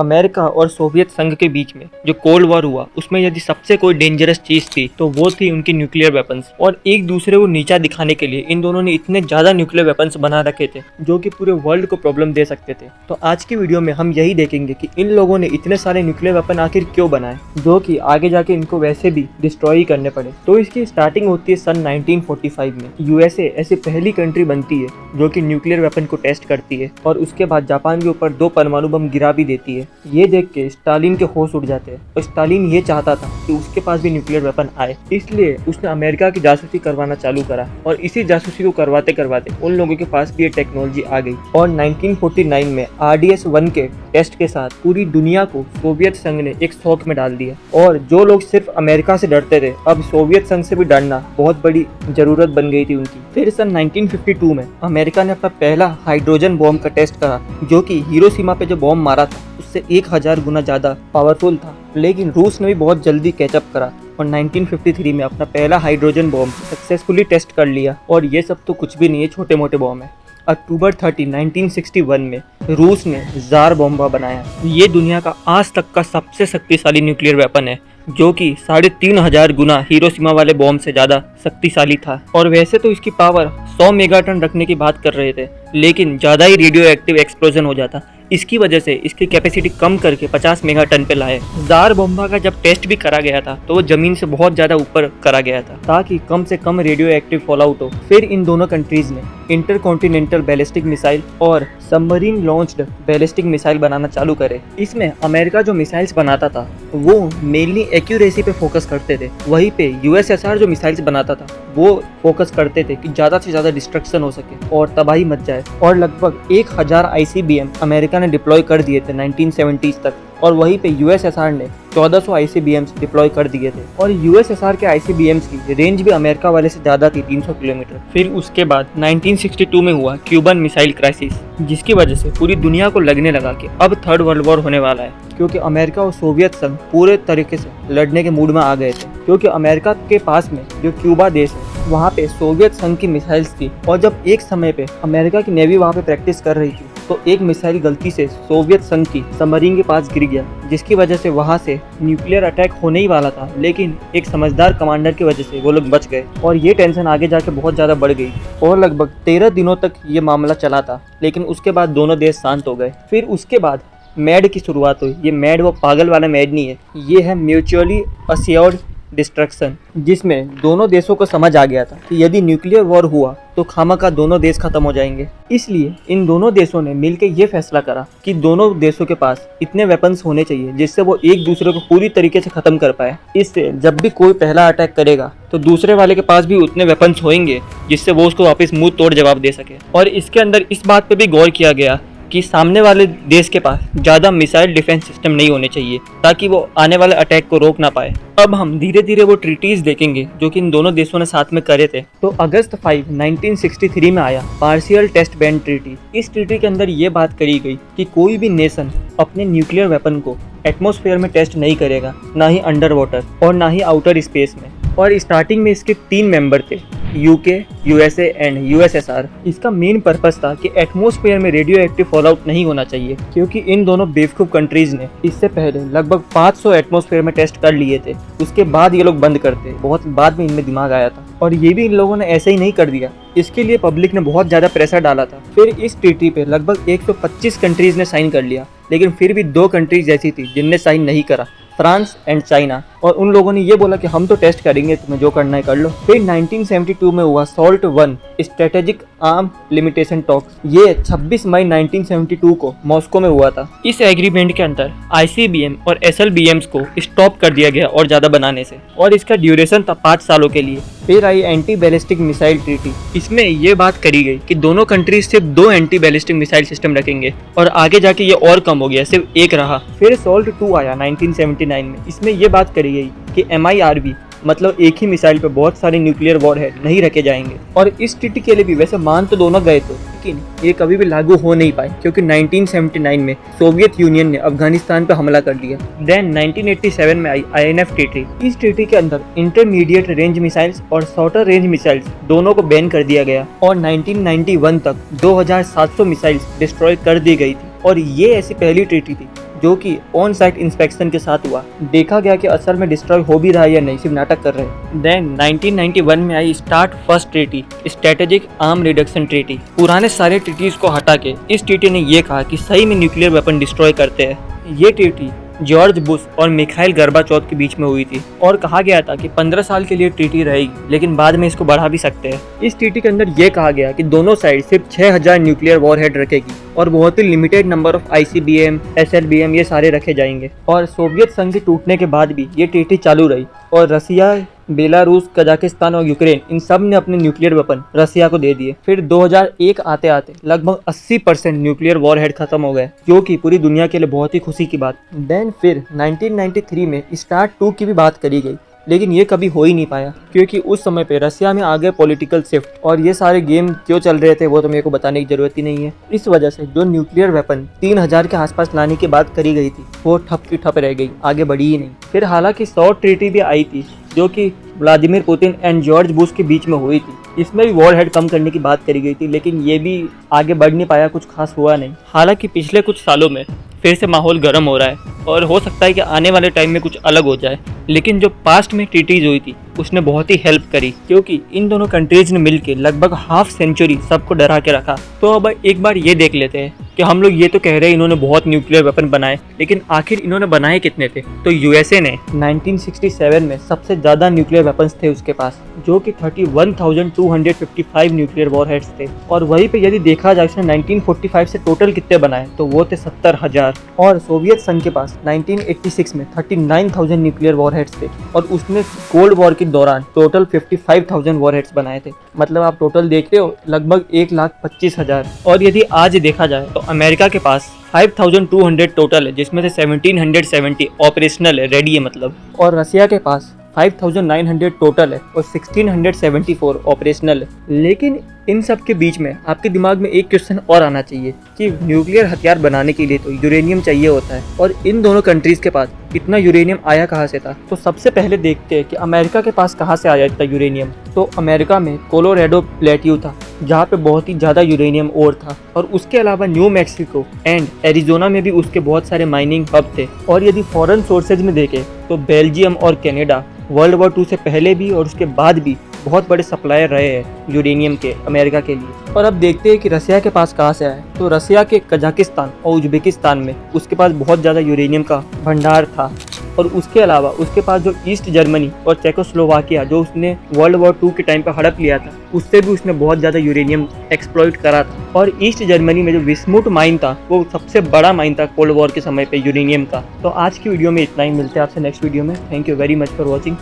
America और Soviet संघ के बीच में जो कोल्ड वॉर हुआ उसमें यदि सबसे कोई डेंजरस चीज थी तो वो थी उनकी न्यूक्लियर वेपन्स। और एक दूसरे को नीचा दिखाने के लिए इन दोनों ने इतने ज्यादा न्यूक्लियर वेपन्स बना रखे थे जो कि पूरे वर्ल्ड को प्रॉब्लम दे सकते थे। तो आज की वीडियो में हम यही देखेंगे कि इन लोगों ने इतने सारे न्यूक्लियर वेपन आखिर क्यों बनाए जो कि आगे जाके इनको वैसे भी डिस्ट्रॉय करने पड़े। तो इसकी स्टार्टिंग होती है सन 1945 में। यूएसए ऐसी पहली कंट्री बनती है जो कि न्यूक्लियर वेपन को टेस्ट करती है और उसके बाद जापान के ऊपर 2 परमाणु बम गिरा भी देती है। ये देख के स्टालिन के होश उड़ जाते हैं और स्टालिन ये चाहता था कि उसके पास भी न्यूक्लियर वेपन आए, इसलिए उसने अमेरिका की जासूसी करवाना चालू करा। और इसी जासूसी को करवाते करवाते उन लोगों के पास भी ये टेक्नोलॉजी आ गई और 1949 में RDS-1 के टेस्ट के साथ पूरी दुनिया को सोवियत संघ ने एक शौक में डाल दिया। और जो लोग सिर्फ अमेरिका से डरते थे, अब सोवियत संघ से भी डरना बहुत बड़ी जरूरत बन गई थी उनकी। फिर सन 1952 में अमेरिका ने अपना पहला हाइड्रोजन बॉम्ब का टेस्ट करा जो कि हिरोशिमा पे जो बॉम्ब मारा था उससे 1000 गुना ज्यादा पावरफुल था। लेकिन रूस ने भी बहुत जल्दी कैचअप करा और 1953 में अपना पहला हाइड्रोजन बॉम्ब सक्सेसफुली टेस्ट कर लिया। और ये सब तो कुछ भी नहीं है, छोटे मोटे बॉम्ब है। अक्टूबर 30, 1961 में रूस ने जार बॉम्बा बनाया। ये दुनिया का आज तक का सबसे शक्तिशाली न्यूक्लियर वेपन है जो कि 3500 गुना हिरोशिमा वाले बॉम्ब से ज़्यादा शक्तिशाली था। और वैसे तो इसकी पावर 100 मेगाटन रखने की बात कर रहे थे, लेकिन ज़्यादा ही रेडियो एक्टिव एक्सप्लोजन हो जाता। इसकी वजह से इसकी कैपेसिटी कम करके 50 मेगाटन पे लाए। जार बॉम्बा का जब टेस्ट भी करा गया था तो वो जमीन से बहुत ज़्यादा ऊपर करा गया था ताकि कम से कम रेडियो एक्टिव फॉलआउट हो। फिर इन दोनों कंट्रीज ने इंटरकॉन्टिनेंटल बैलिस्टिक मिसाइल और सबमरीन लॉन्च्ड बैलिस्टिक मिसाइल बनाना चालू करे। इसमें अमेरिका जो मिसाइल्स बनाता था वो मेनली एक्यूरेसी पे फोकस करते थे, वहीं पे यूएसएसआर जो मिसाइल्स बनाता था वो फोकस करते थे कि ज़्यादा से ज़्यादा डिस्ट्रक्शन हो सके और तबाही मच जाए। और लगभग 1000 ICBM अमेरिका ने डिप्लॉय कर दिए थे 1970s तक, और वहीं पे यूएसएसआर ने 1400 ICBMs डिप्लॉय कर दिए थे। और यूएसएसआर के ICBMs की रेंज भी अमेरिका वाले से ज़्यादा थी, 300 किलोमीटर। फिर उसके बाद 1962 में हुआ क्यूबन मिसाइल क्राइसिस, जिसकी वजह से पूरी दुनिया को लगने लगा कि अब थर्ड वर्ल्ड वॉर होने वाला है, क्योंकि अमेरिका और सोवियत संघ पूरे तरीके से लड़ने के मूड में आ गए थे। क्योंकि अमेरिका के पास में जो क्यूबा देश है वहाँ पे सोवियत संघ की मिसाइल्स थी, और जब एक समय पे अमेरिका की नेवी वहाँ पे प्रैक्टिस कर रही थी तो एक मिसाइल गलती से सोवियत संघ की सबमरीन के पास गिर गया, जिसकी वजह से वहाँ से न्यूक्लियर अटैक होने ही वाला था। लेकिन एक समझदार कमांडर की वजह से वो लोग बच गए और ये टेंशन आगे जाके बहुत ज़्यादा बढ़ गई और लगभग 13 दिनों तक ये मामला चला था। लेकिन उसके बाद दोनों देश शांत हो गए। फिर उसके बाद मैड की शुरुआत हुई। ये मैड वो पागल वाला मैड नहीं है, ये है म्यूचुअली अश्योर्ड डिस्ट्रक्शन, जिसमें दोनों देशों को समझ आ गया था कि यदि न्यूक्लियर वॉर हुआ तो खामखा दोनों देश खत्म हो जाएंगे। इसलिए इन दोनों देशों ने मिलकर ये फैसला करा कि दोनों देशों के पास इतने वेपन्स होने चाहिए जिससे वो एक दूसरे को पूरी तरीके से खत्म कर पाए। इससे जब भी कोई पहला अटैक करेगा तो दूसरे वाले के पास भी उतने वेपन्स होंगे जिससे वो उसको वापस मुंह तोड़ जवाब दे सके। और इसके अंदर इस बात पे भी गौर किया गया कि सामने वाले देश के पास ज़्यादा मिसाइल डिफेंस सिस्टम नहीं होने चाहिए ताकि वो आने वाले अटैक को रोक ना पाए। अब हम धीरे धीरे वो ट्रीटीज देखेंगे जो कि इन दोनों देशों ने साथ में करे थे। तो अगस्त 5, 1963 में आया पार्शियल टेस्ट बैन ट्रीटी। इस ट्रीटी के अंदर ये बात करी गई कि कोई भी नेशन अपने न्यूक्लियर वेपन को एटमॉस्फेयर में टेस्ट नहीं करेगा, ना ही अंडर वाटर और ना ही आउटर स्पेस में। और स्टार्टिंग में इसके 3 मेंबर थे, यूके, यूएसए एंड यूएसएसआर। इसका मेन पर्पस था कि एटमॉस्फेयर में रेडियो एक्टिव फॉलआउट नहीं होना चाहिए, क्योंकि इन दोनों बेवकूफ़ कंट्रीज ने इससे पहले लगभग 500 एटमॉस्फेयर में टेस्ट कर लिए थे। उसके बाद ये लोग बंद करते, बहुत बाद में इनमें दिमाग आया था। और ये भी इन लोगों ने ऐसे ही नहीं कर दिया, इसके लिए पब्लिक ने बहुत ज़्यादा प्रेशर डाला था। फिर इस ट्रीटी पे लगभग 125 कंट्रीज ने साइन कर लिया, लेकिन फिर भी 2 कंट्रीज ऐसी थी जिनने साइन नहीं करा, फ्रांस एंड चाइना। और उन लोगों ने ये बोला कि हम तो टेस्ट करेंगे, तुम्हें जो करना है कर लो। फिर 1972 में हुआ SALT I strategic arm limitation talks. ये 26 मई 1972 को मॉस्को में हुआ था। इस एग्रीमेंट के अंदर ICBM और SLBMs को स्टॉप कर दिया गया और ज़्यादा बनाने से, और इसका ड्यूरेशन था 5 सालों के लिए। फिर आई एंटी बैलिस्टिक मिसाइल ट्रीटी। इसमें ये बात करी गई कि दोनों कंट्रीज सिर्फ 2 एंटी बैलिस्टिक मिसाइल सिस्टम रखेंगे और आगे जाके ये और कम हो गया, सिर्फ एक रहा। फिर SALT II आया 1979 में। इसमें ये बात करी गई कि MIRV मतलब एक ही मिसाइल पे बहुत सारे न्यूक्लियर वॉरहेड नहीं रखे जाएंगे। और इस ट्रीटी के लिए भी वैसे मान तो दोनों गए थे, लेकिन ये कभी भी लागू हो नहीं पाए, क्योंकि 1979 में सोवियत यूनियन ने अफगानिस्तान पर हमला कर दिया। देन 1987 में आई INF ट्रीटी। इस ट्रीटी के अंदर इंटरमीडिएट रेंज मिसाइल्स और शॉर्टर रेंज मिसाइल्स दोनों को बैन कर दिया गया, और 1991 तक 2700 मिसाइल्स डिस्ट्रॉय कर दी गई थी। और ये ऐसी पहली ट्रीटी थी जो कि ऑन साइट इंस्पेक्शन के साथ हुआ। देखा गया कि असल में डिस्ट्रॉय हो भी रहा है या नहीं, सिर्फ नाटक कर रहे हैं। देन 1991 में I start first treaty, strategic arm reduction treaty. पुराने सारे ट्रीटीज को हटा के इस ट्रीटी ने ये कहा कि सही में न्यूक्लियर वेपन डिस्ट्रॉय करते हैं। ये ट्रीटी जॉर्ज बुश और मिखाइल गर्बाचौथ के बीच में हुई थी और कहा गया था कि 15 साल के लिए ट्रीटी रहेगी, लेकिन बाद में इसको बढ़ा भी सकते हैं। इस ट्रीटी के अंदर ये कहा गया कि दोनों साइड सिर्फ 6000 न्यूक्लियर वॉरहेड रखेगी और बहुत ही limited number of ICBM, SLBM ये सारे रखे जाएंगे। और सोवियत संघ के टूटने के बाद भी ये ट्रीटी चालू रही और रसिया, बेलारूस, कजाकिस्तान और यूक्रेन इन सब ने अपने न्यूक्लियर वेपन रसिया को दे दिए। फिर 2001 आते आते लगभग 80% न्यूक्लियर वॉरहेड खत्म हो गए, जो कि पूरी दुनिया के लिए बहुत ही खुशी की बात। देन फिर 1993 में स्टार्ट 2 की भी बात करी गई, लेकिन ये कभी हो ही नहीं पाया क्योंकि उस समय पे रसिया में आ गए पॉलिटिकल शिफ्ट और ये सारे गेम क्यों चल रहे थे वो तो मेरे को बताने की जरूरत ही नहीं है। इस वजह से जो न्यूक्लियर वेपन 3000 के आसपास लाने की बात करी गई थी वो ठप की ठप रह गई, आगे बढ़ी ही नहीं। फिर हालांकि 100 ट्रीटी भी आई थी जो कि Vladimir Putin and George Bush के बीच में हुई थी। इसमें भी वॉरहेड कम करने की बात करी गई थी, लेकिन ये भी आगे बढ़ नहीं पाया, कुछ खास हुआ नहीं। हालांकि पिछले कुछ सालों में फिर से माहौल गर्म हो रहा है और हो सकता है कि आने वाले टाइम में कुछ अलग हो जाए, लेकिन जो पास्ट में ट्रीटीज हुई थी उसने बहुत ही हेल्प करी क्योंकि इन दोनों कंट्रीज ने मिलकर लगभग हाफ सेंचुरी सबको डरा के रखा। तो अब एक बार ये देख लेते हैं कि हम लोग ये तो कह रहे हैं इन्होंने बहुत न्यूक्लियर वेपन बनाए, लेकिन आखिर इन्होंने बनाए कितने थे। तो यूएसए ने 1967 में सबसे ज़्यादा न्यूक्लियर वेपन्स थे उसके पास, जो कि 31,255 न्यूक्लियर वॉरहेड्स थे। और वहीं पे यदि देखा जाए उसने 1945 से टोटल कितने बनाए तो वो थे 70,000। और सोवियत संघ के पास 1986 में 39,000 न्यूक्लियर वॉरहेड्स थे और उसने कोल्ड वॉर के दौरान टोटल 55,000 वॉरहेड्स बनाए थे। मतलब आप टोटल देख रहे हो लगभग 1,25,000। और यदि आज देखा जाए तो अमेरिका के पास 5,200 टोटल है, जिसमें से 1,770 ऑपरेशनल है, रेडी है मतलब। और रसिया के पास 5,900 टोटल है और 1,674 ऑपरेशनल है। लेकिन इन सब के बीच में आपके दिमाग में एक क्वेश्चन और आना चाहिए कि न्यूक्लियर हथियार बनाने के लिए तो यूरेनियम चाहिए होता है और इन दोनों कंट्रीज के पास इतना यूरेनियम आया कहाँ से था। तो सबसे पहले देखते हैं कि अमेरिका के पास कहाँ से आया इतना यूरेनियम। तो अमेरिका में कोलोराडो प्लेट्यू था जहाँ पे बहुत ही ज़्यादा यूरेनियम ओर था और उसके अलावा न्यू मैक्सिको एंड एरिजोना में भी उसके बहुत सारे माइनिंग हब थे। और यदि फॉरेन सोर्सेज में देखें तो बेल्जियम और कनाडा वर्ल्ड वॉर 2 से पहले भी और उसके बाद भी बहुत बड़े सप्लायर रहे हैं यूरेनियम के अमेरिका के लिए। और अब देखते हैं कि रसिया के पास कहाँ से आया। तो रसिया के कजाकिस्तान और उज्बेकिस्तान में उसके पास बहुत ज़्यादा यूरेनियम का भंडार था। और उसके अलावा उसके पास जो ईस्ट जर्मनी और चेकोस्लोवाकिया जो उसने वर्ल्ड वॉर 2 के टाइम पर हड़प लिया था उससे भी उसने बहुत ज़्यादा यूरेनियम एक्सप्लॉइट करा था। और ईस्ट जर्मनी में जो विस्मुट माइन था वो सबसे बड़ा माइन था कोल्ड वॉर के समय पे यूरेनियम का। तो आज की वीडियो में इतना ही, मिलते हैं आपसे नेक्स्ट वीडियो में। Thank you very much for watching.